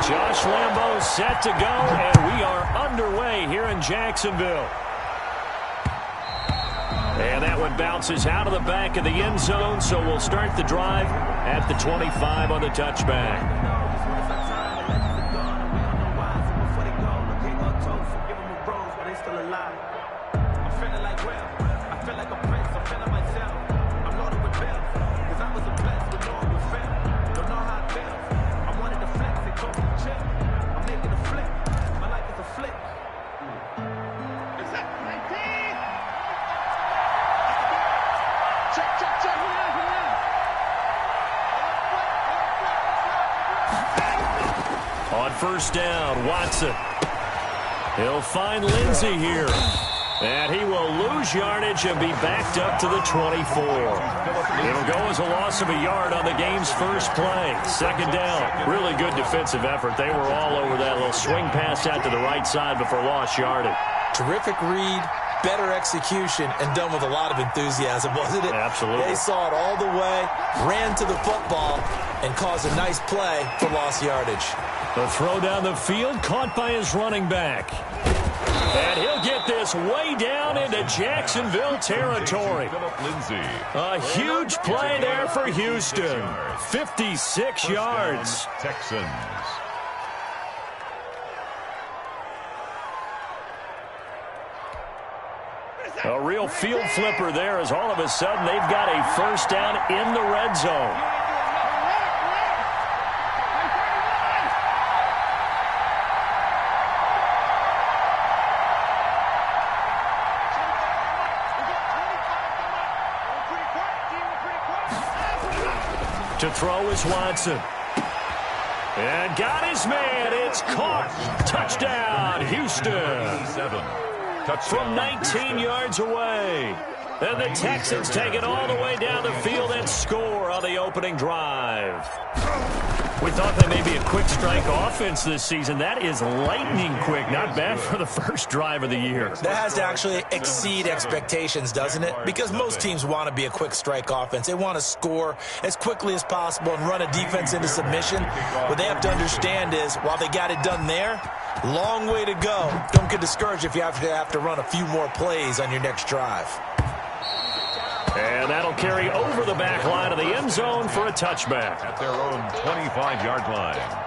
Josh Lambeau set to go, and we are underway here in Jacksonville. And that one bounces out of the back of the end zone, so we'll start the drive at the 25 on the touchback. On first down, Watson. He'll find Lindsey here. And he will lose yardage and be backed up to the 24. It'll go as a loss of a yard on the game's first play. Second down. Really good defensive effort. They were all over that little swing pass out to the right side before lost yardage. Terrific read, better execution, and done with a lot of enthusiasm, wasn't it? Absolutely. They saw it all the way, ran to the football, and caused a nice play for lost yardage. The throw down the field, caught by his running back. And he'll get this way down into Jacksonville territory. A huge play there for Houston. 56 yards. Texans. A real field flipper there as all of a sudden they've got a first down in the red zone. To throw is Watson. And got his man. It's caught. Touchdown, Houston. 7. From 19 yards away. And the Texans take it all the way down the field and score on the opening drive. We thought they may be a quick strike offense this season. That is lightning quick. Not bad for the first drive of the year. That has to actually exceed expectations, doesn't it? Because most teams want to be a quick strike offense. They want to score as quickly as possible and run a defense into submission. What they have to understand is, while they got it done there, long way to go. Don't get discouraged if you have to run a few more plays on your next drive. And that'll carry over the back line of the end zone for a touchback. At their own 25-yard line.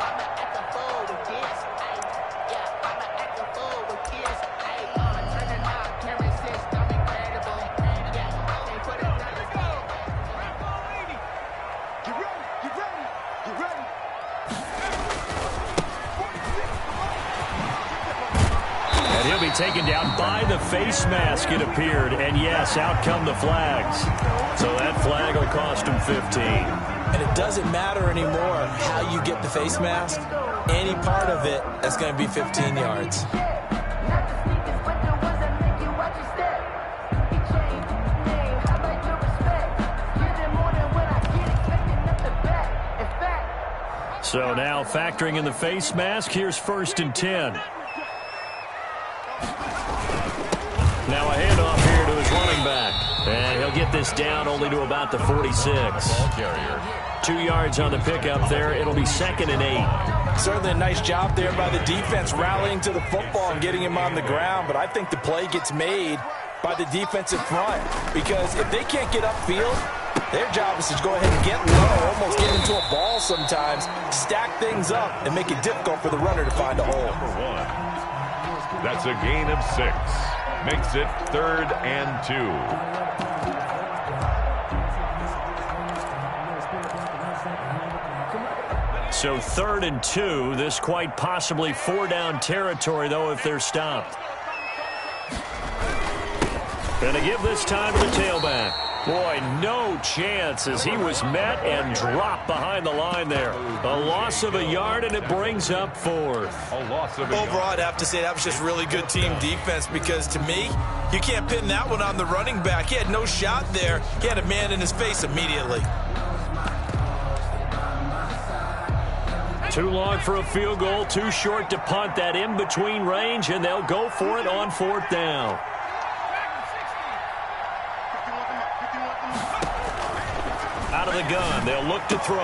Taken down by the face mask, it appeared. And yes, out come the flags. So that flag will cost him 15. And it doesn't matter anymore how you get the face mask. Any part of it, that's going to be 15 yards. So now factoring in the face mask, here's 1st and 10. Now a handoff here to his running back. And he'll get this down only to about the 46. Ball carrier. 2 yards on the pickup there. It'll be 2nd and 8. Certainly a nice job there by the defense rallying to the football and getting him on the ground. But I think the play gets made by the defensive front. Because if they can't get upfield, their job is to go ahead and get low, almost get into a ball sometimes, stack things up, and make it difficult for the runner to find a hole. Number 1. That's a gain of 6. Makes it 3rd and 2. So 3rd and 2. This quite possibly 4-down territory, though, if they're stopped. And to give this time to the tailback. Boy, no chance as he was met and dropped behind the line there. A loss of a yard, and it brings up 4th. A loss of a yard. Overall, I'd have to say that was just really good team defense because, to me, you can't pin that one on the running back. He had no shot there. He had a man in his face immediately. Too long for a field goal, too short to punt. That in-between range, and they'll go for it on 4th down. of the gun. They'll look to throw.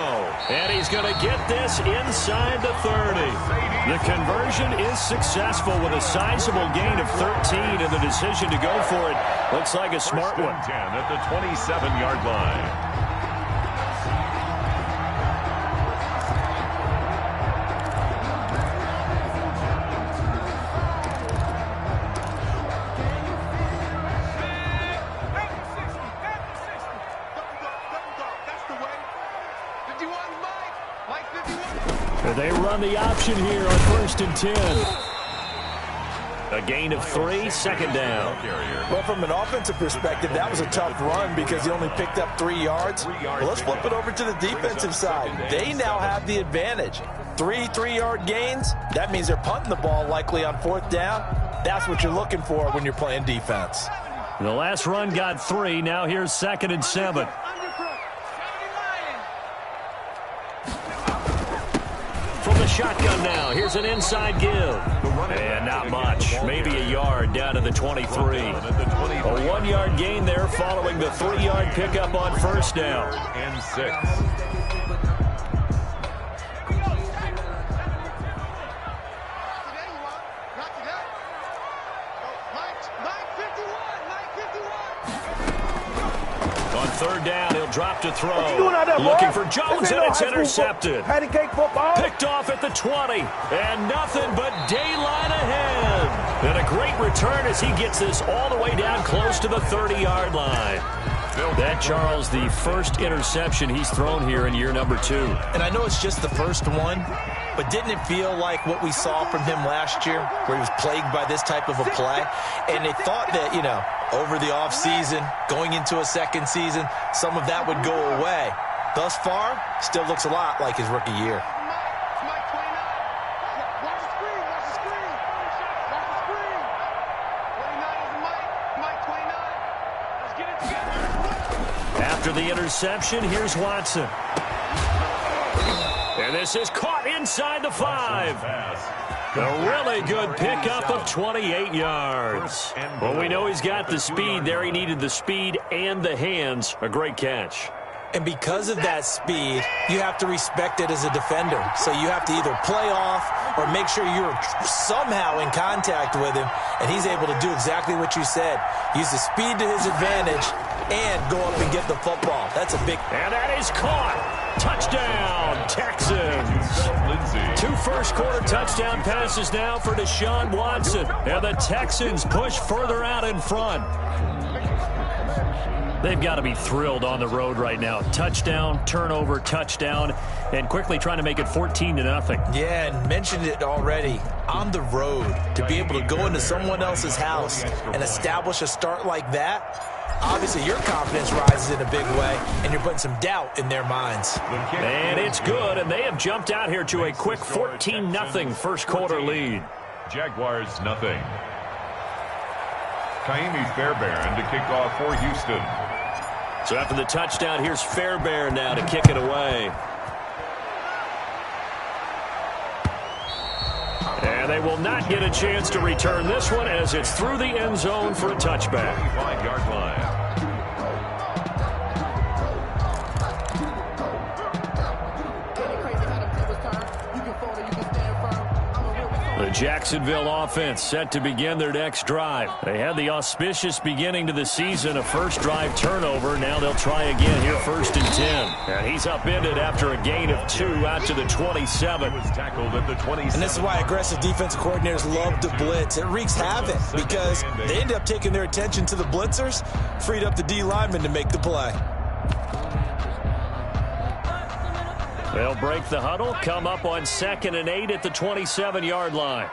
And he's going to get this inside the 30. The conversion is successful with a sizable gain of 13, and the decision to go for it looks like a smart one. 10 at the 27-yard line. They run the option here on 1st and 10. A gain of 3, second down. Well, from an offensive perspective, that was a tough run because he only picked up 3 yards. Well, let's flip it over to the defensive side. They now have the advantage. 3 3-yard gains. That means they're punting the ball likely on 4th down. That's what you're looking for when you're playing defense. The last run got 3. Now here's 2nd and 7. From the shotgun now, here's an inside give. And not much, maybe a yard down to the 23. A 1-yard gain there following the 3-yard pickup on 1st down. And 6. On 3rd down, he'll drop to throw. Looking for Jones, and it's intercepted. Picked off at the 20, and nothing but daylight ahead. And a great return as he gets this all the way down close to the 30-yard line. That, Charles, the first interception he's thrown here in year number 2. And I know it's just the first one, but didn't it feel like what we saw from him last year, where he was plagued by this type of a play? And they thought that, you know, over the offseason, going into a second season, some of that would go away. Thus far, still looks a lot like his rookie year. After the interception, here's Watson. And this is caught inside the 5. A really good pickup of 28 yards. Well, we know he's got the speed there. He needed the speed and the hands. A great catch. And because of that speed, you have to respect it as a defender. So you have to either play off or make sure you're somehow in contact with him. And he's able to do exactly what you said. Use the speed to his advantage and go up and get the football. That's a big... And that is caught. Touchdown, Texans. 2 first-quarter touchdown passes now for Deshaun Watson. And the Texans push further out in front. They've got to be thrilled on the road right now. Touchdown, turnover, touchdown, and quickly trying to make it 14-0. Yeah, and mentioned it already. On the road, to be able to go into someone else's house and establish a start like that, obviously your confidence rises in a big way, and you're putting some doubt in their minds. And it's good, and they have jumped out here to a quick 14-0 first-quarter lead. Jaguars, nothing. Kaimi Fairbairn to kick off for Houston. So after the touchdown, here's Fairbairn now to kick it away. And they will not get a chance to return this one as it's through the end zone for a touchback. 25-yard line. The Jacksonville offense set to begin their next drive. They had the auspicious beginning to the season, a first drive turnover. Now they'll try again here, 1st and 10. And he's upended after a gain of 2 out to the 27. Was tackled at the 27. And this is why aggressive defensive coordinators love to blitz. It wreaks havoc because they end up taking their attention to the blitzers, freed up the D lineman to make the play. They'll break the huddle, come up on 2nd and 8 at the 27-yard line.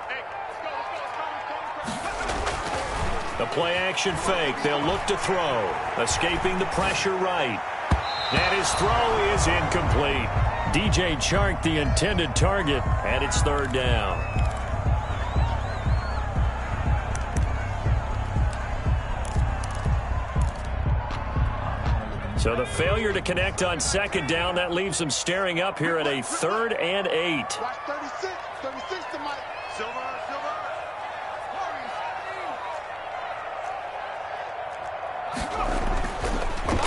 The play-action fake. They'll look to throw. Escaping the pressure right. And his throw is incomplete. DJ Chark, the intended target, and it's 3rd down. So the failure to connect on 2nd down, that leaves them staring up here at a 3rd and 8. Watch 36 to Mike. Silver.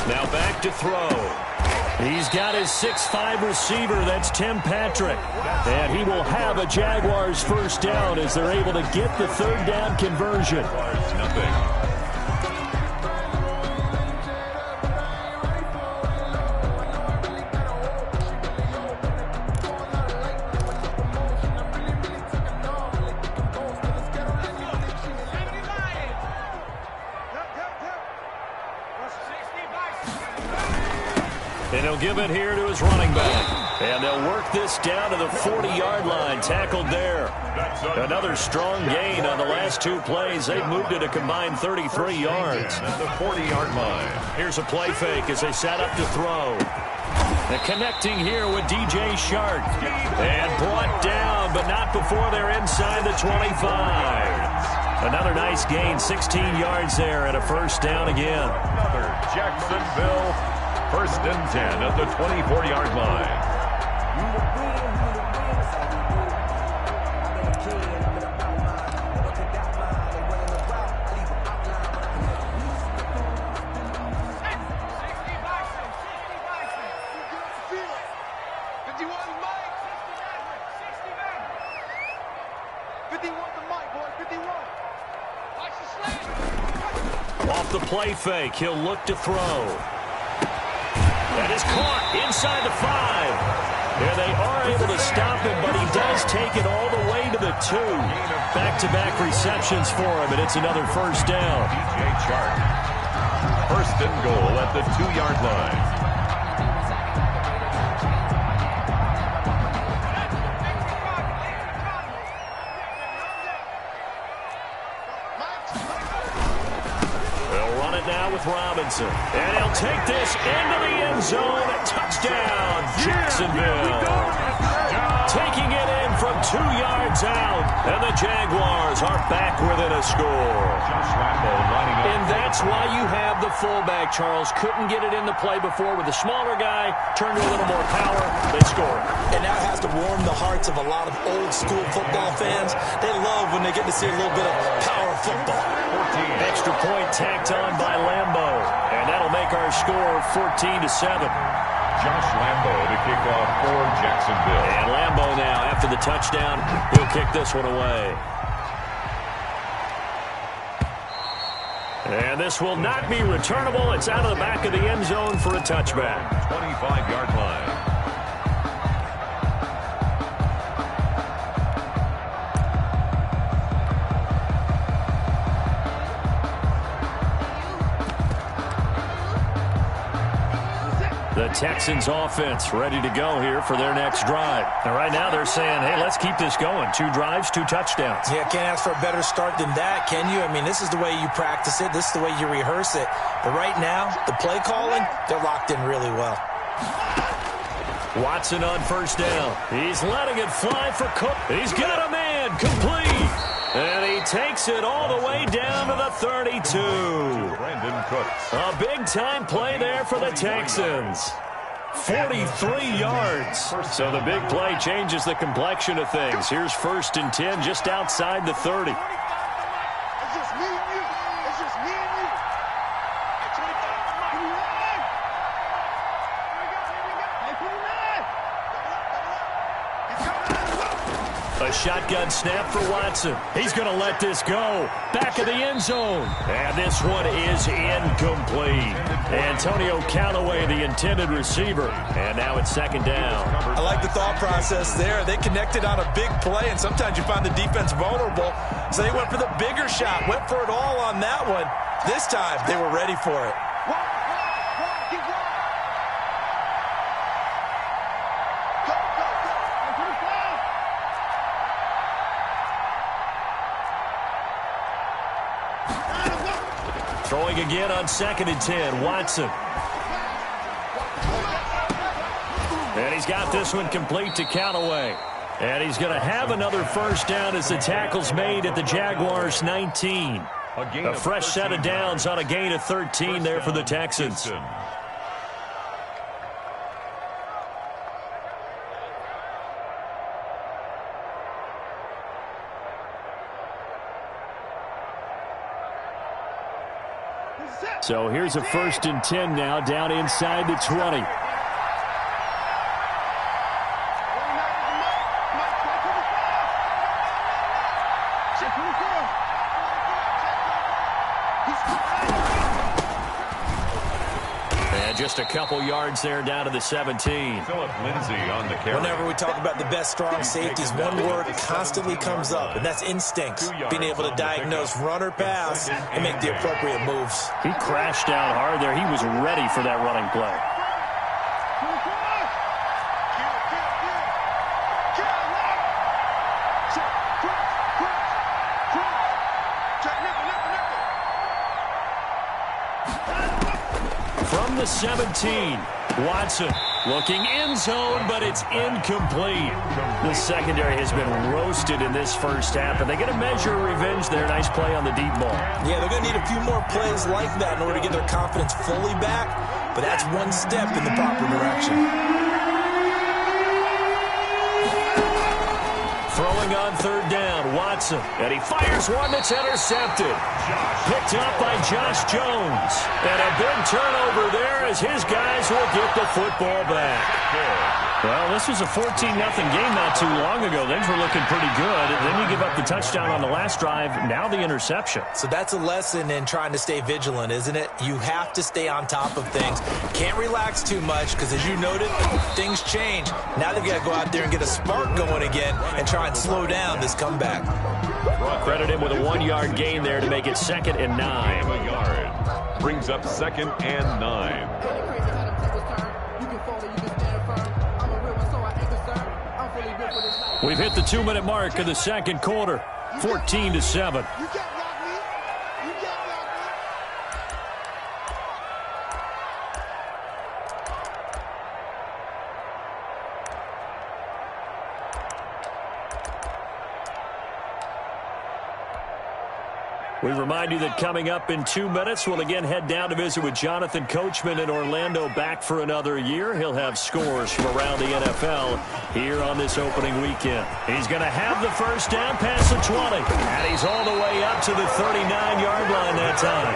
Now back to throw. He's got his 6'5" receiver. That's Tim Patrick. And he will have a Jaguars first down as they're able to get the third down conversion. Nothing. And he'll give it here to his running back. And they'll work this down to the 40-yard line. Tackled there. Another strong gain on the last two plays. They've moved it a combined 33 yards. At the 40-yard line. Here's a play fake as they set up to throw. And connecting here with DJ Shark. And brought down, but not before they're inside the 25. Another nice gain, 16 yards there and a first down again. Another Jacksonville first and 10 at the 24-yard line. Off the play fake, he'll look to throw. That is caught inside the 5. And they are able to stop him, but he does take it all the way to the 2. Back-to-back receptions for him, and it's another first down. DJ Chark. First and goal at the 2-yard line. With Robinson. And he'll take this into the end zone. Touchdown, Jacksonville. Taking it in from 2 yards out. And the Jaguars are back within a score. Josh Lambo lining up. And that's why you have the fullback, Charles. Couldn't get it in the play before with a smaller guy. Turned to a little more power. They score. And that has to warm the hearts of a lot of old-school football fans. They love when they get to see a little bit of power football. Extra point tacked on by Lambo. And that'll make our score 14-7. Josh Lambo to kick off for Jacksonville. And Lambo now, after the touchdown, he'll kick this one away. And this will not be returnable. It's out of the back of the end zone for a touchback. 25-yard line. The Texans offense ready to go here for their next drive. And right now they're saying, hey, let's keep this going. 2 drives, 2 touchdowns. Yeah, can't ask for a better start than that, can you? I mean, this is the way you practice it. This is the way you rehearse it. But right now, the play calling, they're locked in really well. Watson on first down. He's letting it fly for Cook. He's got a man complete. And he takes it all the way down to the 32. Brandon Cooks. A big-time play there for the Texans. 43 yards. So the big play changes the complexion of things. Here's first and 10 just outside the 30. It's just me and you. It's just me and you. Hey, 25. Give me one. Here we go. Hey, put him in. He's coming. A shotgun snap for Watson. He's going to let this go. Back of the end zone. And this one is incomplete. Antonio Callaway, the intended receiver. And now it's second down. I like the thought process there. They connected on a big play, and sometimes you find the defense vulnerable. So they went for the bigger shot, went for it all on that one. This time, they were ready for it. Keep going. Go. Hey, put it down. Throwing again on second and 10. Watson. And he's got this one complete to Callaway. And he's going to have another first down as the tackle's made at the Jaguars' 19. A fresh set of downs on a gain of 13 there for the Texans. So here's a first and 10 now down inside the 20. just a couple yards there down to the 17. Philip Lindsay on the carry. Whenever we talk about the best strong safeties, one word constantly comes up, and that's instinct. Being able to diagnose run or pass and make the appropriate moves. He crashed down hard there. He was ready for that running play. From the 17, Watson looking end zone, but it's incomplete. The secondary has been roasted in this first half, and they get a measure of revenge there. Nice play on the deep ball. Yeah, they're going to need a few more plays like that in order to get their confidence fully back, but that's one step in the proper direction. Throwing on third down, Watson. And he fires one that's intercepted. Picked up by Josh Jones. And a big turnover there as his guys will get the football back. Well, this was a 14-0 game not too long ago. Things were looking pretty good. And then you give up the touchdown on the last drive. Now the interception. So that's a lesson in trying to stay vigilant, isn't it? You have to stay on top of things. Can't relax too much because, as you noted, things change. Now they've got to go out there and get a spark going again and try and slow down this comeback. Credit him with a 1-yard gain there to make it 2nd and 9. A yard. Brings up 2nd and 9. We've hit the 2-minute mark of the second quarter. 14-7. We remind you that coming up in 2 minutes, we'll again head down to visit with Jonathan Coachman in Orlando, back for another year. He'll have scores from around the NFL here on this opening weekend. He's going to have the first down past the 20, and he's all the way up to the 39-yard line that time.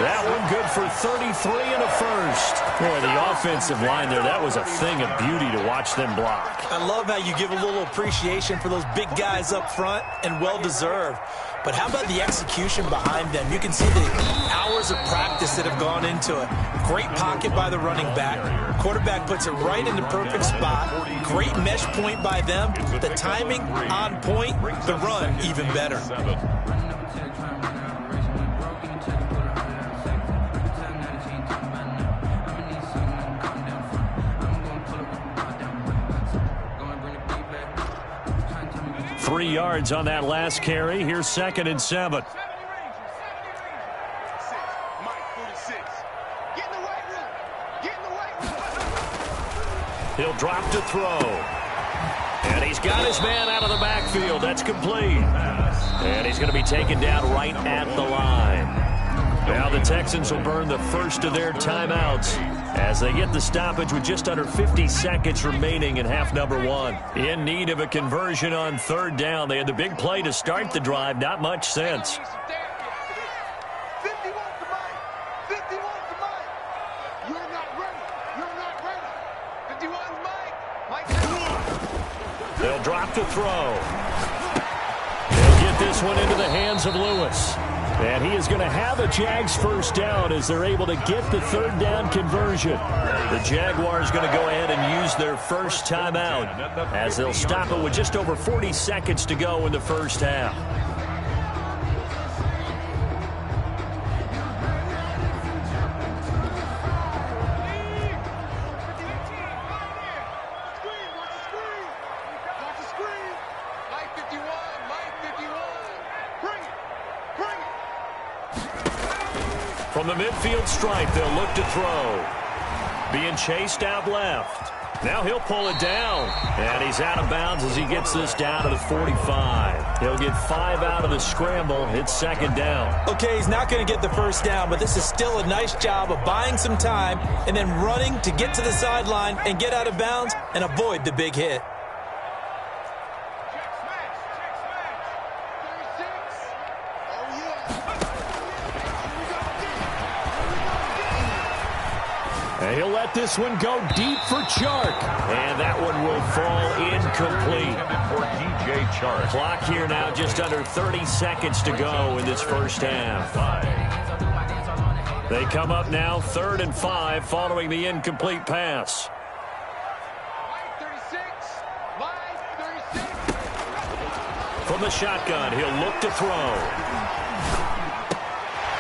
That one good for 33 and a first. Boy, the offensive line there, that was a thing of beauty to watch them block. I love how you give a little appreciation for those big guys up front, and well-deserved. But how about the execution behind them? You can see the hours of practice that have gone into it. Great pocket by the running back. Quarterback puts it right in the perfect spot. Great mesh point by them. The timing on point. The run even better. 3 yards on that last carry. Here's 2nd and 7. He'll drop to throw. And he's got his man out of the backfield. That's complete. And he's going to be taken down right at the line. Now the Texans will burn the first of their timeouts as they get the stoppage with just under 50 seconds remaining in half number 1. In need of a conversion on third down. They had the big play to start the drive. Not much sense. They'll drop to throw. They'll get this one into the hands of Lewis. And he is going to have a Jags first down as they're able to get the third down conversion. The Jaguars going to go ahead and use their first timeout as they'll stop it with just over 40 seconds to go in the first half. From the midfield stripe, they'll look to throw. Being chased out left. Now he'll pull it down. And he's out of bounds as he gets this down to the 45. He'll get 5 out of the scramble. It's 2nd down. Okay, he's not going to get the first down, but this is still a nice job of buying some time and then running to get to the sideline and get out of bounds and avoid the big hit. And he'll let this one go deep for Chark. And that one will fall incomplete. For DJ Chark. Clock here now, just under 30 seconds to go in this first half. They come up now 3rd and 5 following the incomplete pass. From the shotgun, he'll look to throw.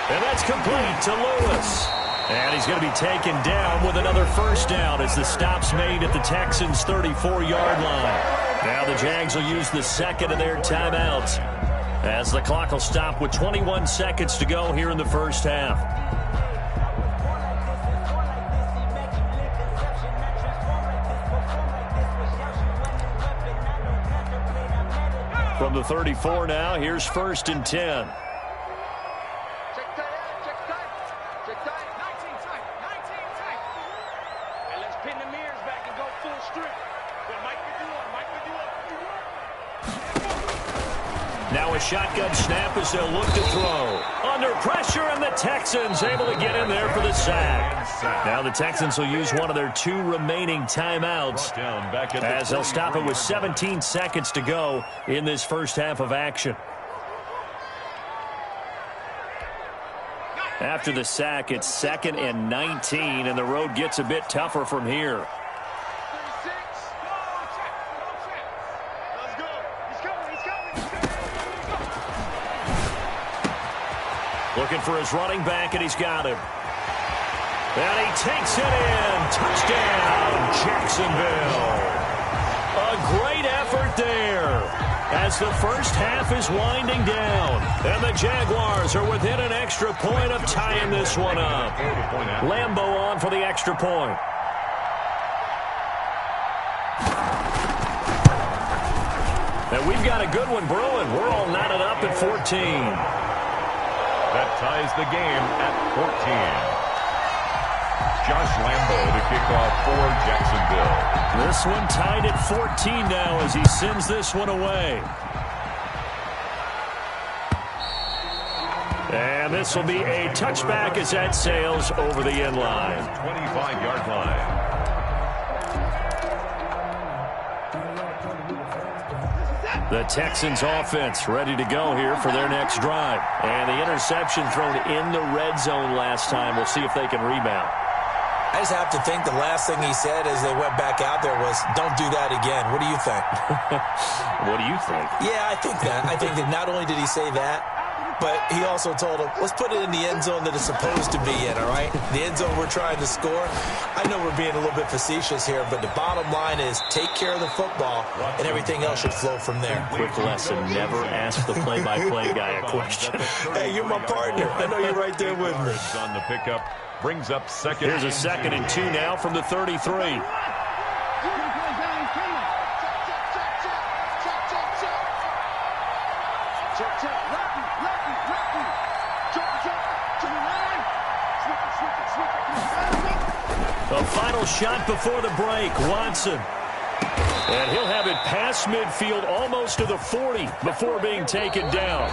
And that's complete to Lewis. And he's going to be taken down with another first down as the stop's made at the Texans' 34-yard line. Now the Jags will use the second of their timeouts as the clock will stop with 21 seconds to go here in the first half. From the 34 now, here's 1st and 10. Now a shotgun snap as they'll look to throw. Under pressure, and the Texans able to get in there for the sack. Now the Texans will use one of their 2 remaining timeouts as they'll stop it with 17 seconds to go in this first half of action. After the sack, it's 2nd and 19, and the road gets a bit tougher from here. Looking for his running back, and he's got him. And he takes it in. Touchdown, Jacksonville. A great effort there as the first half is winding down. And the Jaguars are within an extra point of tying this one up. Lambo on for the extra point. And we've got a good one brewing. We're all knotted up at 14. That ties the game at 14. Josh Lambo to kick off for Jacksonville. This one tied at 14 now as he sends this one away. And this will be a touchback as that sails over the end line. 25-yard line. The Texans offense ready to go here for their next drive. And the interception thrown in the red zone last time. We'll see if they can rebound. I just have to think the last thing he said as they went back out there was, don't do that again. What do you think? What do you think? Yeah, I think that. I think that not only did he say that, but he also told him, let's put it in the end zone that it's supposed to be in, all right? The end zone we're trying to score. I know we're being a little bit facetious here, but the bottom line is take care of the football, and everything else should flow from there. Quick lesson, never ask the play-by-play guy a question. Hey, you're my partner. I know you're right there with me. On the pickup, brings up 2nd. Here's a 2nd and 2 now from the 33. The final shot before the break, Watson. And he'll have it past midfield almost to the 40 before being taken down.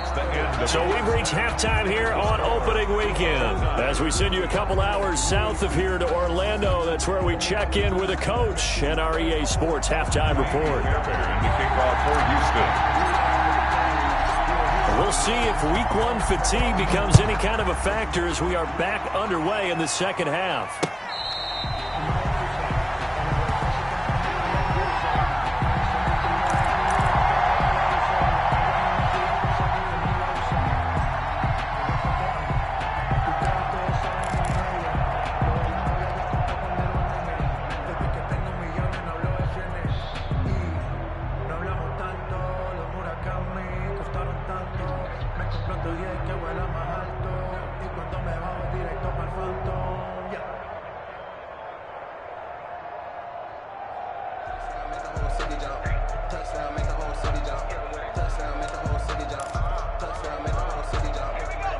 So we've reached halftime here on opening weekend. As we send you a couple hours south of here to Orlando, that's where we check in with a coach and our EA Sports halftime report. We'll see if week 1 fatigue becomes any kind of a factor as we are back underway in the second half.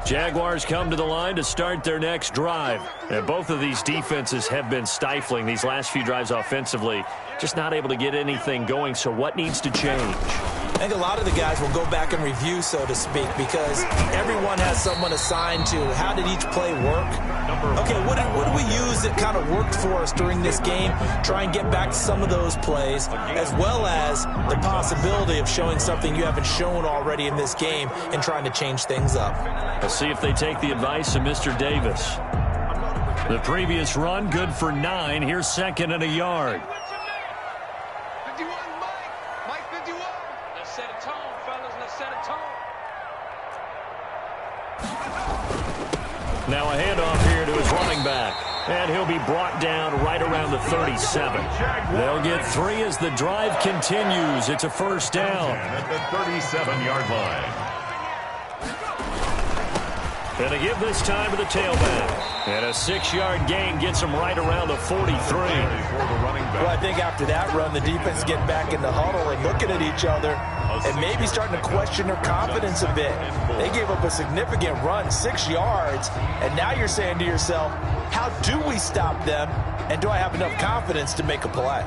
Jaguars come to the line to start their next drive. And both of these defenses have been stifling these last few drives offensively. Just not able to get anything going, so what needs to change? I think a lot of the guys will go back and review, so to speak, because everyone has someone assigned to how did each play work. Okay, what did we use that kind of worked for us during this game? Try and get back to some of those plays, as well as the possibility of showing something you haven't shown already in this game and trying to change things up. We'll see if they take the advice of Mr. Davis. The previous run, good for 9. Here's second and a yard. 51, Mike 51. Let's set a tone, fellas. Let's set a tone. Now a handoff here to his running back. And he'll be brought down right around the 37. They'll get 3 as the drive continues. It's a first down. At the 37-yard line. And they give this time to the tailback. And a 6-yard gain gets him right around the 43. Well, I think after that run, the defense getting back in the huddle and looking at each other and maybe starting to question their confidence a bit. They gave up a significant run, 6 yards, and now you're saying to yourself, how do we stop them, and do I have enough confidence to make a play?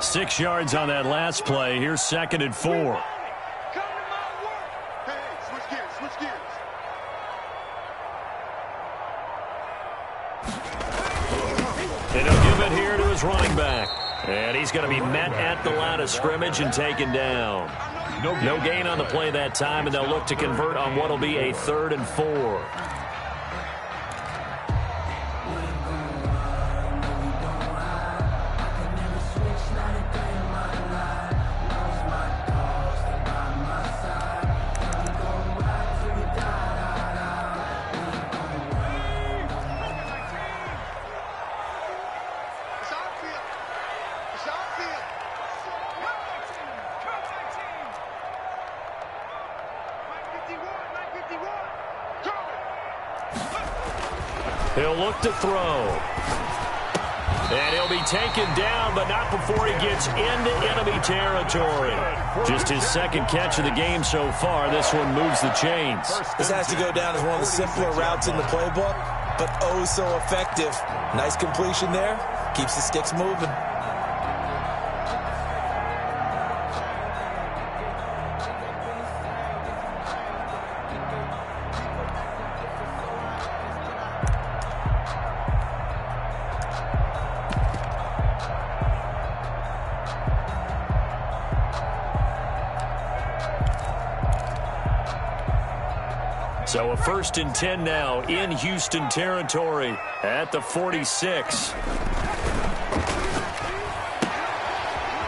6 yards on that last play. Here's second and 4. Come to my work. Hey, switch gears, switch gears. And he'll give it here to his running back. And he's going to be met at the line of scrimmage and taken down. No gain on the play that time, and they'll look to convert on what will be a 3rd and 4. He'll look to throw. And he'll be taken down, but not before he gets into enemy territory. Just his second catch of the game so far. This one moves the chains. This has to go down as one of the simpler routes in the playbook, but oh so effective. Nice completion there. Keeps the sticks moving. So a 1st and 10 now in Houston territory at the 46.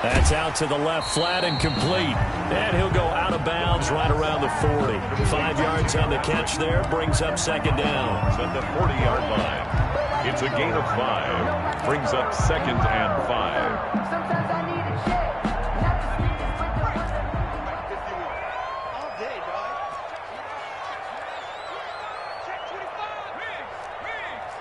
That's out to the left, flat and complete. And he'll go out of bounds right around the 40. 5 yards on the catch there, brings up second down. At the 40-yard line. It's a gain of 5. Brings up 2nd and 5. Sometimes I need a check. Not the sweetest, but the one that 51. All day, dog. Check 25. Riggs.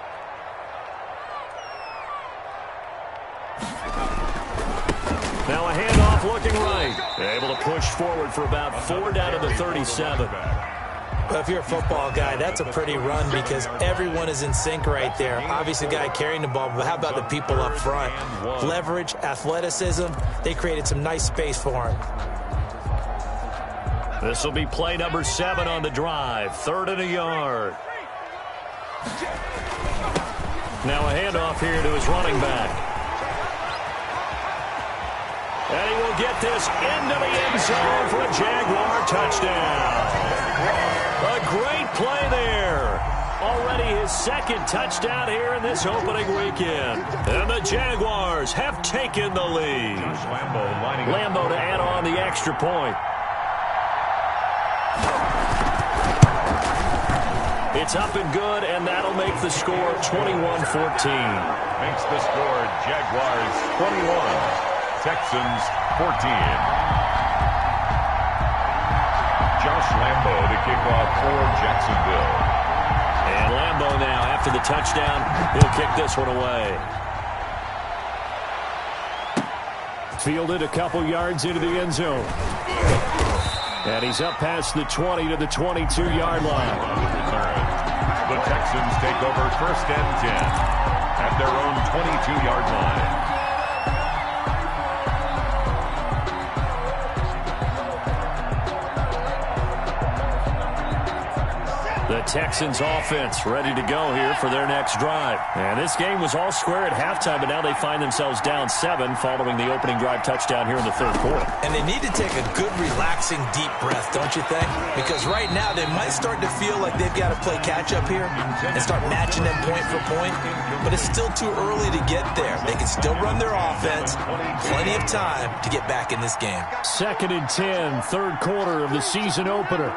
Now a handoff looking right. Able to push forward for about 4 down to the 37. Well, if you're a football guy, that's a pretty run because everyone is in sync right there. Obviously, the guy carrying the ball, but how about the people up front? Leverage, athleticism, they created some nice space for him. This will be play number 7 on the drive. 3rd and a yard. Now a handoff here to his running back. And he will get this into the end zone for a Jaguar touchdown. A great play there. Already his 2nd touchdown here in this opening weekend. And the Jaguars have taken the lead. Lambo to add on the extra point. It's up and good, and that'll make the score 21-14. Makes the score Jaguars 21. Texans 14. Josh Lambo to kick off for Jacksonville. And Lambo now, after the touchdown, he'll kick this one away. Fielded a couple yards into the end zone. And he's up past the 20 to the 22-yard line. The Texans take over 1st and 10 at their own 22-yard line. Set. The Texans offense ready to go here for their next drive. And this game was all square at halftime, but now they find themselves down 7 following the opening drive touchdown here in the third quarter. And they need to take a good, relaxing, deep breath, don't you think? Because right now they might start to feel like they've got to play catch-up here and start matching them point for point. But it's still too early to get there. They can still run their offense. Plenty of time to get back in this game. 2nd and 10, third quarter of the season opener.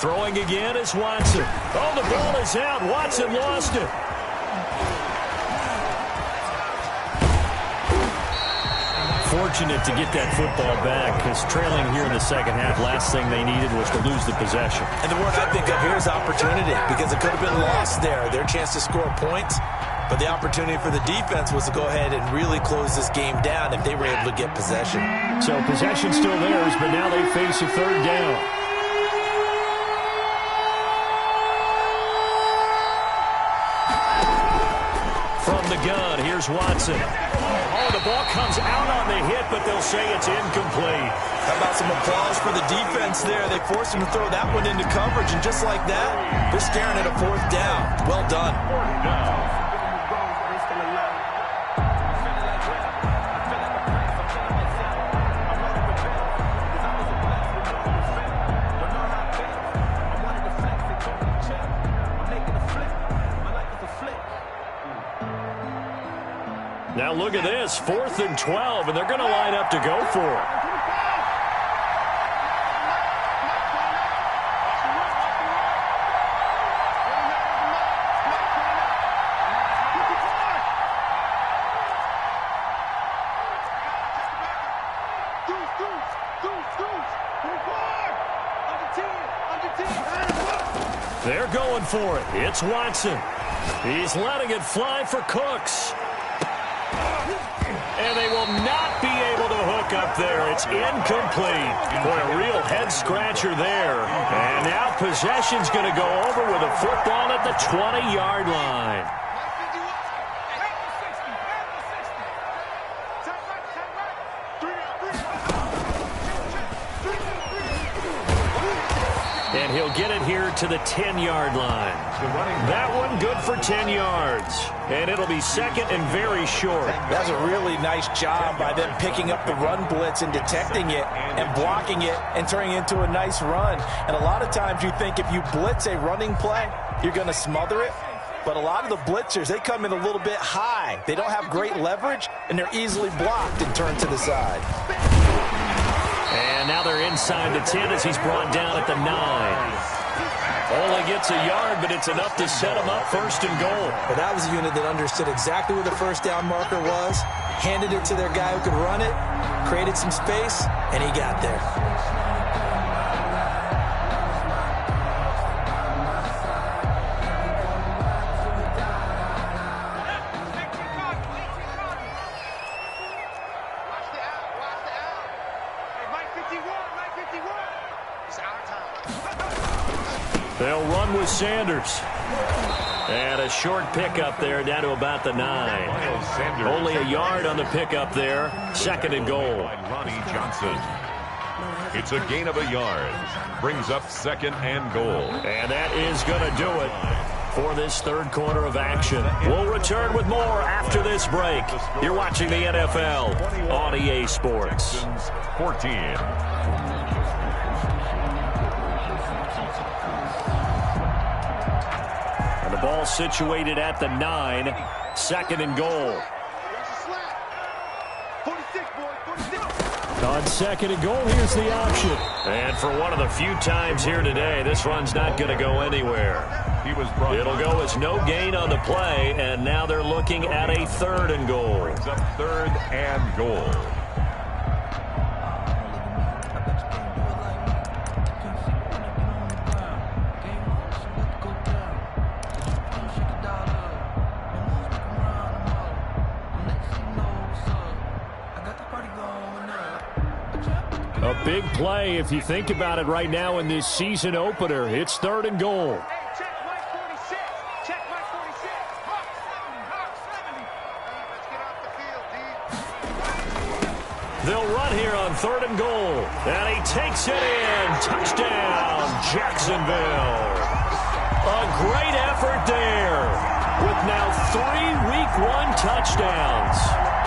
Throwing again is Watson. Oh, the ball is out. Watson lost it. Fortunate to get that football back, because trailing here in the second half, last thing they needed was to lose the possession. And the word I think of here is opportunity, because it could have been lost there. Their chance to score points, but the opportunity for the defense was to go ahead and really close this game down if they were able to get possession. So possession still theirs, but now they face a third down. From the gun, here's Watson. Oh, the ball comes out on the hit, but they'll say it's incomplete. How about some applause for the defense there? They forced him to throw that one into coverage, and just like that, they're staring at a 4th down. Well done. Now look at this, 4th and 12, and they're going to line up to go for it. They're going for it. It's Watson. He's letting it fly for Cooks. And they will not be able to hook up there. It's incomplete. Boy, a real head-scratcher there. And now possession's going to go over with a football at the 20-yard line. And he'll get it here to the 10-yard line. That one good for 10 yards. And it'll be 2nd and very short. That's a really nice job by them picking up the run blitz and detecting it and blocking it and turning it into a nice run. And a lot of times you think if you blitz a running play, you're going to smother it. But a lot of the blitzers, they come in a little bit high. They don't have great leverage, and they're easily blocked and turned to the side. And now they're inside the 10 as he's brought down at the 9. Only gets a yard, but it's enough to set him up 1st and goal. Well, that was a unit that understood exactly where the first down marker was, handed it to their guy who could run it, created some space, and he got there. They'll run with Sanders. And a short pickup there down to about the 9. Only a yard on the pickup there. 2nd and goal. Ronnie Johnson. It's a gain of a yard. Brings up 2nd and goal. And that is going to do it for this third quarter of action. We'll return with more after this break. You're watching the NFL on EA Sports. 14. Ball situated at the 9. 2nd and goal. On 2nd and goal, here's the option. And for one of the few times here today, this run's not going to go anywhere. It'll go as no gain on the play, and now they're looking at a 3rd and goal. Brings up 3rd and goal. A big play if you think about it right now in this season opener. It's 3rd and goal. Check my 46. Check my 46. They'll run here on 3rd and goal. And he takes it in. Touchdown, Jacksonville. A great effort there with now 3 Week 1 touchdowns.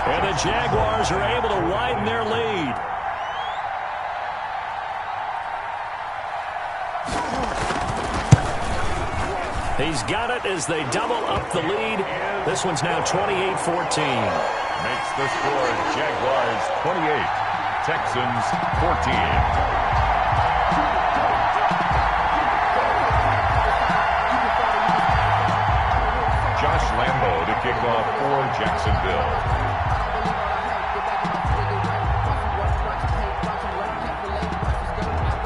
And the Jaguars are able to widen their lead. He's got it as they double up the lead. This one's now 28-14. Makes the score Jaguars 28, Texans 14. Josh Lambo to kick off for Jacksonville.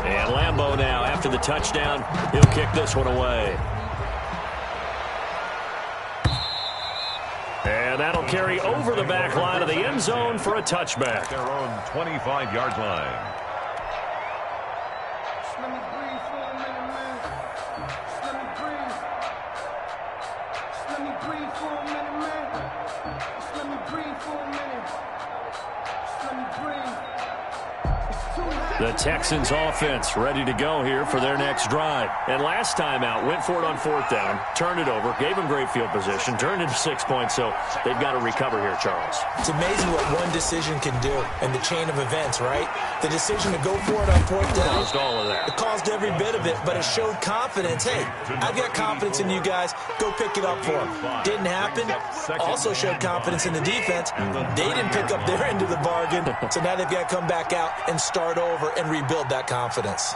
And Lambo now, after the touchdown, he'll kick this one away. And that'll carry over the back line of the end zone for a touchback. Their own 25-yard line. Let me breathe for a minute, man. Let me breathe. Let me breathe for a minute, man. Let me breathe for a minute. Let me breathe. The Texans offense ready to go here for their next drive. And last time out, went for it on 4th down, turned it over, gave them great field position, turned into 6 points, so they've got to recover here, Charles. It's amazing what one decision can do in the chain of events, right? The decision to go for it on 4th down. Caused all of that. It caused every bit of it, but it showed confidence. Hey, I've got confidence in you guys. Go pick it up for them. Didn't happen. Also showed confidence in the defense. They didn't pick up their end of the bargain, so now they've got to come back out and start over and rebuild that confidence.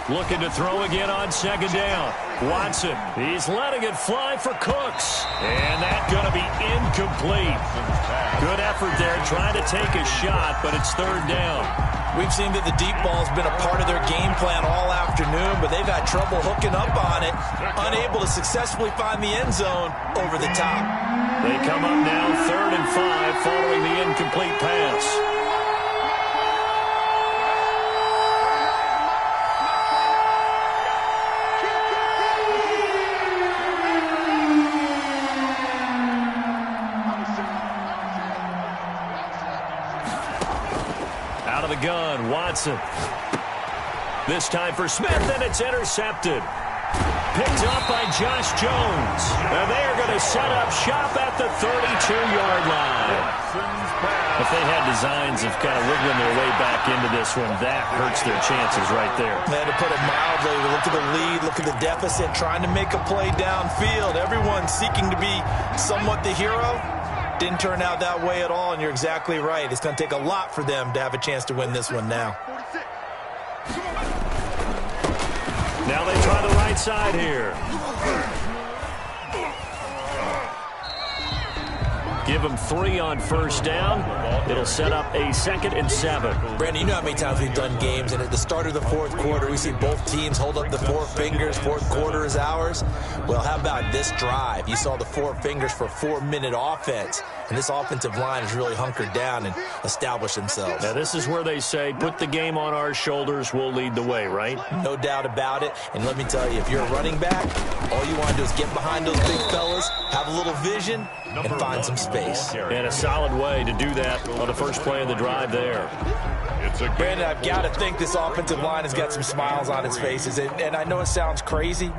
Looking to throw again on 2nd down. Watson, he's letting it fly for Cooks. And that's going to be incomplete. Good effort there trying to take a shot, but it's 3rd down. We've seen that the deep ball has been a part of their game plan all afternoon, but they've had trouble hooking up on it, unable to successfully find the end zone over the top. They come up now 3rd and 5 following the incomplete pass. Out of the gun, Watson. This time for Smith, and it's intercepted. Picked up by Josh Jones. And they are going to set up shop at the 32-yard line. If they had designs of kind of wiggling their way back into this one, that hurts their chances right there. Man, to put it mildly, look at the lead, look at the deficit, trying to make a play downfield. Everyone seeking to be somewhat the hero. Didn't turn out that way at all, and you're exactly right. It's going to take a lot for them to have a chance to win this one now. Now they try the right side here. Give them 3 on 1st down. It'll set up a 2nd and 7. Brandon, you know how many times we've done games, and at the start of the 4th quarter, we see both teams hold up the 4 fingers. 4th quarter is ours. Well, how about this drive? You saw the 4 fingers for 4-minute offense, and this offensive line has really hunkered down and established themselves. Now, this is where they say, put the game on our shoulders, we'll lead the way, right? No doubt about it. And let me tell you, if you're a running back, all you want to do is get behind those big fellas, have a little vision, and find some space. And a solid way to do that on the first play of the drive there. Brandon, I've got to think this offensive line has got some smiles on its faces. And I know it sounds crazy,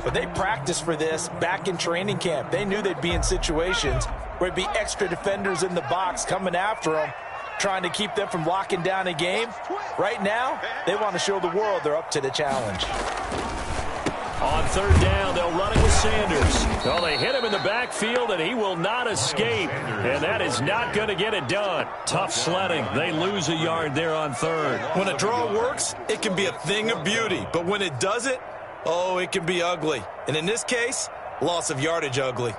but they practiced for this back in training camp. They knew they'd be in situations where it'd be extra defenders in the box coming after them, trying to keep them from locking down a game. Right now, they want to show the world they're up to the challenge. On 3rd down, they'll run it with Sanders. Well, they hit him in the backfield, and he will not escape. And that is not going to get it done. Tough sledding. They lose a yard there on 3rd. When a draw works, it can be a thing of beauty. But when it doesn't, oh, it can be ugly. And in this case, loss of yardage ugly.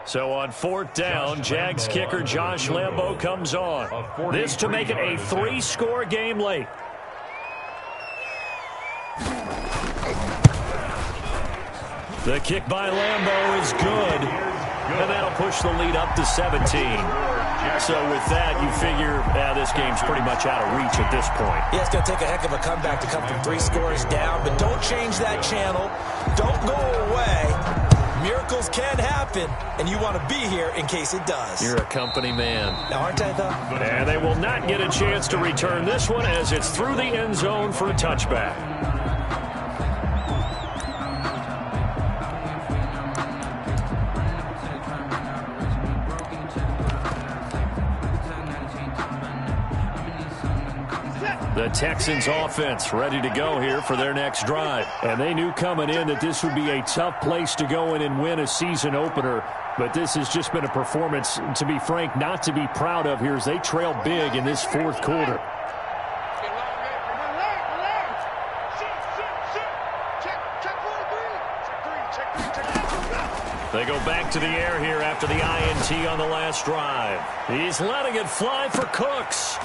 So on 4th down, Jags kicker Josh Lambo comes on. This to make it a 3-score game late. The kick by Lambeau is good, and that'll push the lead up to 17. So with that, you figure this game's pretty much out of reach at this point. Yeah, it's going to take a heck of a comeback to come from 3 scores down, but don't change that channel. Don't go away. Miracles can happen, and you want to be here in case it does. You're a company man. Aren't I, though? And they will not get a chance to return this one as it's through the end zone for a touchback. The Texans offense ready to go here for their next drive. And they knew coming in that this would be a tough place to go in and win a season opener. But this has just been a performance, to be frank, not to be proud of here as they trail big in this fourth quarter. They go back to the air here after the INT on the last drive. He's letting it fly for Cooks.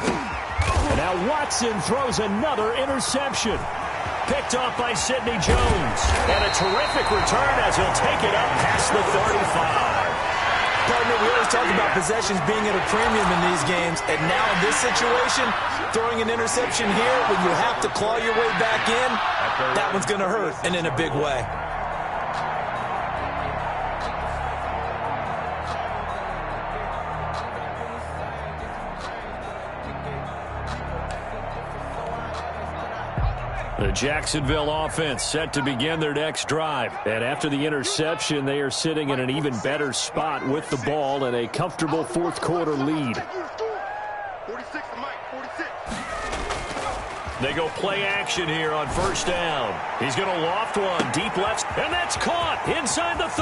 And now Watson throws another interception. Picked off by Sidney Jones. And a terrific return as he'll take it up past the 35. Partner, we always talk about possessions being at a premium in these games. And now in this situation, throwing an interception here when you have to claw your way back in, that one's going to hurt, and in a big way. The Jacksonville offense set to begin their next drive. And after the interception, they are sitting in an even better spot with the ball and a comfortable fourth quarter lead. 46 to Mike, 46. They go play action here on first down. He's going to loft one deep left, and that's caught inside the 30.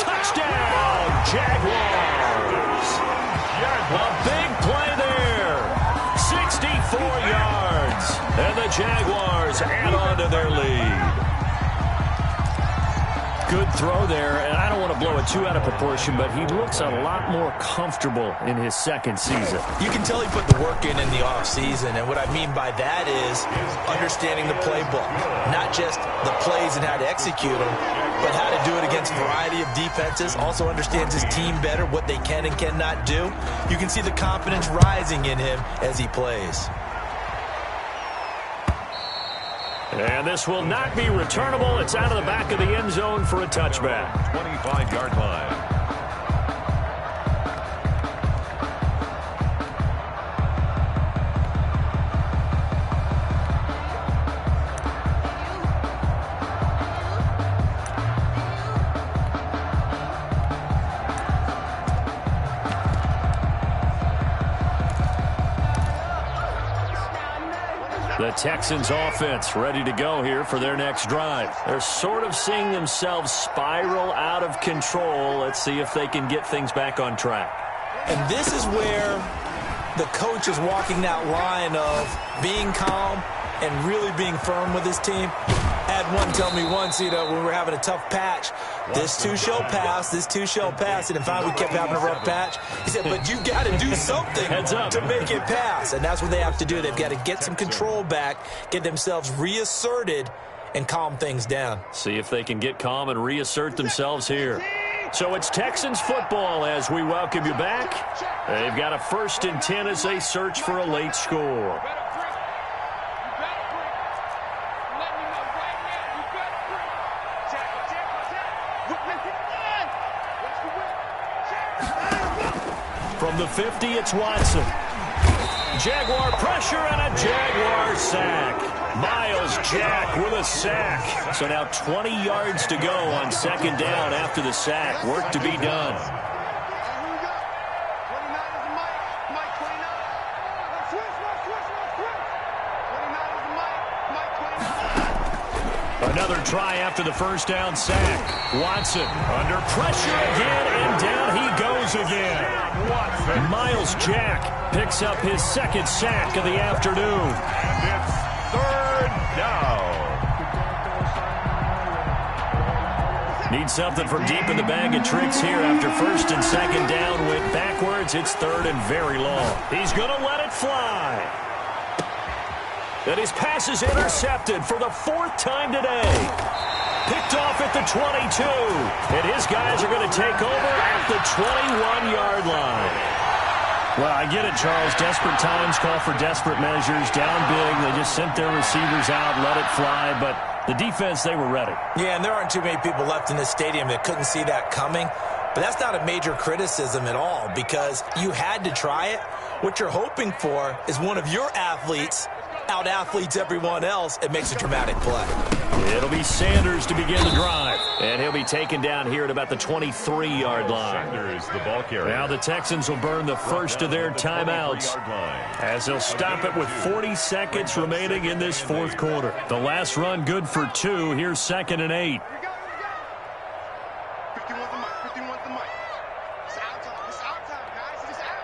Touchdown, Jaguars. A big play there. 64 yards. And the Jaguars add on to their lead. Good throw there, and I don't want to blow it too out of proportion, but he looks a lot more comfortable in his second season. You can tell he put the work in the offseason, and what I mean by that is understanding the playbook. Not just the plays and how to execute them, but how to do it against a variety of defenses. Also understands his team better, what they can and cannot do. You can see the confidence rising in him as he plays. And this will not be returnable. It's out of the back of the end zone for a touchback. 25-yard line. The Texans offense ready to go here for their next drive. They're sort of seeing themselves spiral out of control. Let's see if they can get things back on track. And this is where the coach is walking that line of being calm and really being firm with his team. Had one tell me once, when we were having a tough patch, this too shall pass, this too shall pass. And in fact, we kept having a rough patch. He said, but you got to do something to make it pass. And that's what they have to do. They've got to get some control back, get themselves reasserted, and calm things down. See if they can get calm and reassert themselves here. So it's Texans football as we welcome you back. They've got a 1st and 10 as they search for a late score. From the 50, it's Watson. Jaguar pressure and a Jaguar sack. Miles Jack with a sack. So now 20 yards to go on 2nd down after the sack. Work to be done. Another try after the 1st down sack. Watson under pressure again, and down he goes again. Miles Jack picks up his 2nd sack of the afternoon. And it's 3rd down. Need something from deep in the bag of tricks here after 1st and 2nd down went backwards. It's 3rd and very long. He's going to let it fly. And his pass is intercepted for the 4th time today. Picked picked off at the 22. And his guys are going to take over at the 21-yard line. Well, I get it, Charles. Desperate times call for desperate measures. Down big, they just sent their receivers out, let it fly. But the defense, they were ready. Yeah, and there aren't too many people left in this stadium that couldn't see that coming. But that's not a major criticism at all because you had to try it. What you're hoping for is one of your athletes out-athletes everyone else and makes a dramatic play. It'll be Sanders to begin the drive. And he'll be taken down here at about the 23-yard line. Sanders, the ball carrier. Now the Texans will burn the first of their timeouts as they'll stop it with 40 seconds remaining in this fourth quarter. The last run good for 2. Here's 2nd and 8. 51's the mic. 51's the mic. It's our time. It's our time, guys. It's our.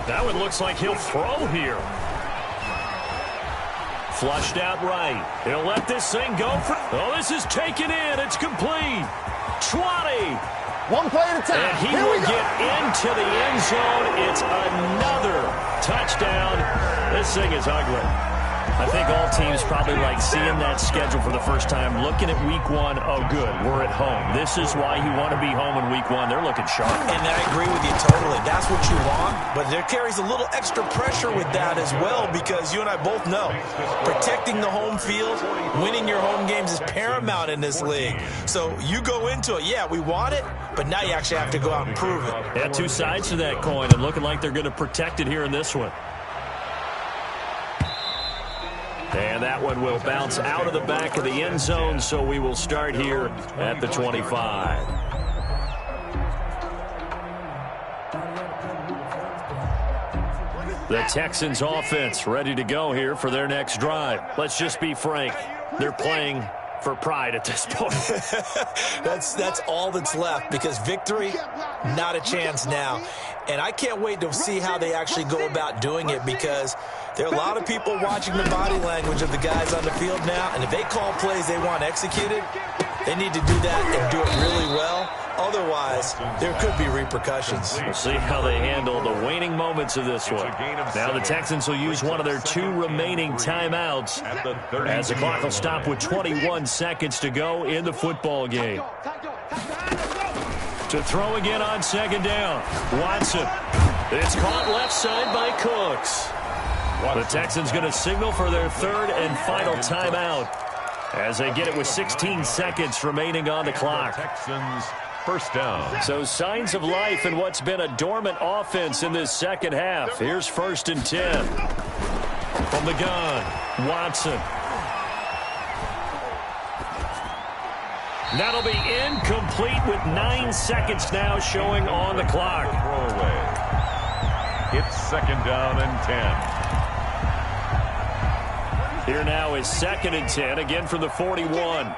That one looks like he'll throw here. Flushed out right. He'll let this thing go for... Oh, this is taken in. It's complete. 20. One play at a time. And he will get into the end zone. It's another touchdown. This thing is ugly. I think all teams probably like seeing that schedule for the first time, looking at week 1. Oh, good, we're at home. This is why you want to be home in week 1. They're looking sharp. And I agree with you totally. That's what you want, but there carries a little extra pressure with that as well because you and I both know protecting the home field, winning your home games is paramount in this league. So you go into it, yeah, we want it, but now you actually have to go out and prove it. Yeah, two sides to that coin, and looking like they're going to protect it here in this one. And that one will bounce out of the back of the end zone, so we will start here at the 25. The Texans offense ready to go here for their next drive. Let's just be frank. They're playing for pride at this point. That's all that's left because victory, not a chance now. And I can't wait to see how they actually go about doing it because there are a lot of people watching the body language of the guys on the field now, and if they call plays they want executed, they need to do that and do it really well. Otherwise, there could be repercussions. We'll see how they handle the waning moments of this one. Now the Texans will use one of their 2 remaining timeouts as the clock will stop with 21 seconds to go in the football game. To throw again on 2nd down. Watson. It's caught left side by Cooks. The Texans going to signal for their 3rd and final timeout as they get it with 16 seconds remaining on the clock. Texans first down. So signs of life in what's been a dormant offense in this second half. Here's 1st and 10. From the gun, Watson. That'll be incomplete with 9 seconds now showing on the clock. Throwaway. It's 2nd down and 10. Here now is 2nd and 10, again from the 41. He's not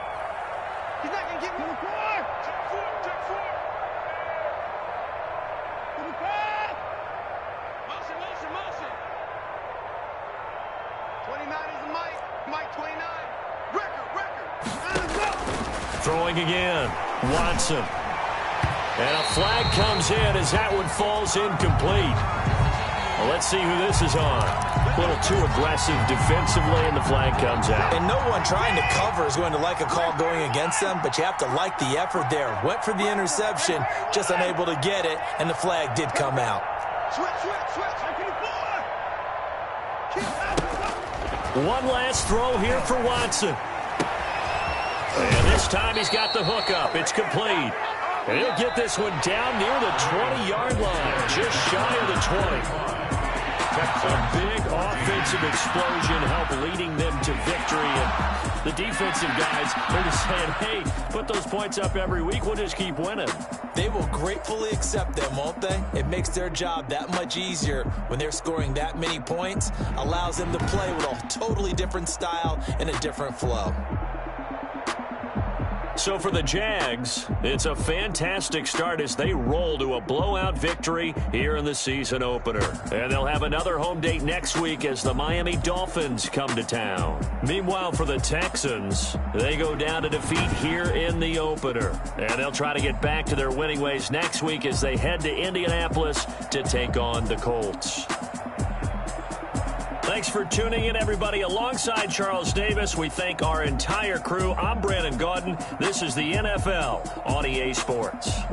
going to get me the car. Check 4. Motion. 29 is the mic. Mic 29. Record. Throwing again, Watson. And a flag comes in as that one falls incomplete. Well, let's see who this is on. A little too aggressive defensively, and the flag comes out. And no one trying to cover is going to like a call going against them, but you have to like the effort there. Went for the interception, just unable to get it, and the flag did come out. Switch. One last throw here for Watson. And this time he's got the hook up. It's complete. And he'll get this one down near the 20-yard line, just shy of the 20. That's a big offensive explosion, help leading them to victory. And the defensive guys, they're just saying, hey, put those points up every week. We'll just keep winning. They will gratefully accept them, won't they? It makes their job that much easier when they're scoring that many points. Allows them to play with a totally different style and a different flow. So for the Jags, it's a fantastic start as they roll to a blowout victory here in the season opener. And they'll have another home date next week as the Miami Dolphins come to town. Meanwhile, for the Texans, they go down to defeat here in the opener. And they'll try to get back to their winning ways next week as they head to Indianapolis to take on the Colts. Thanks for tuning in, everybody. Alongside Charles Davis, we thank our entire crew. I'm Brandon Gaudin. This is the NFL on EA Sports.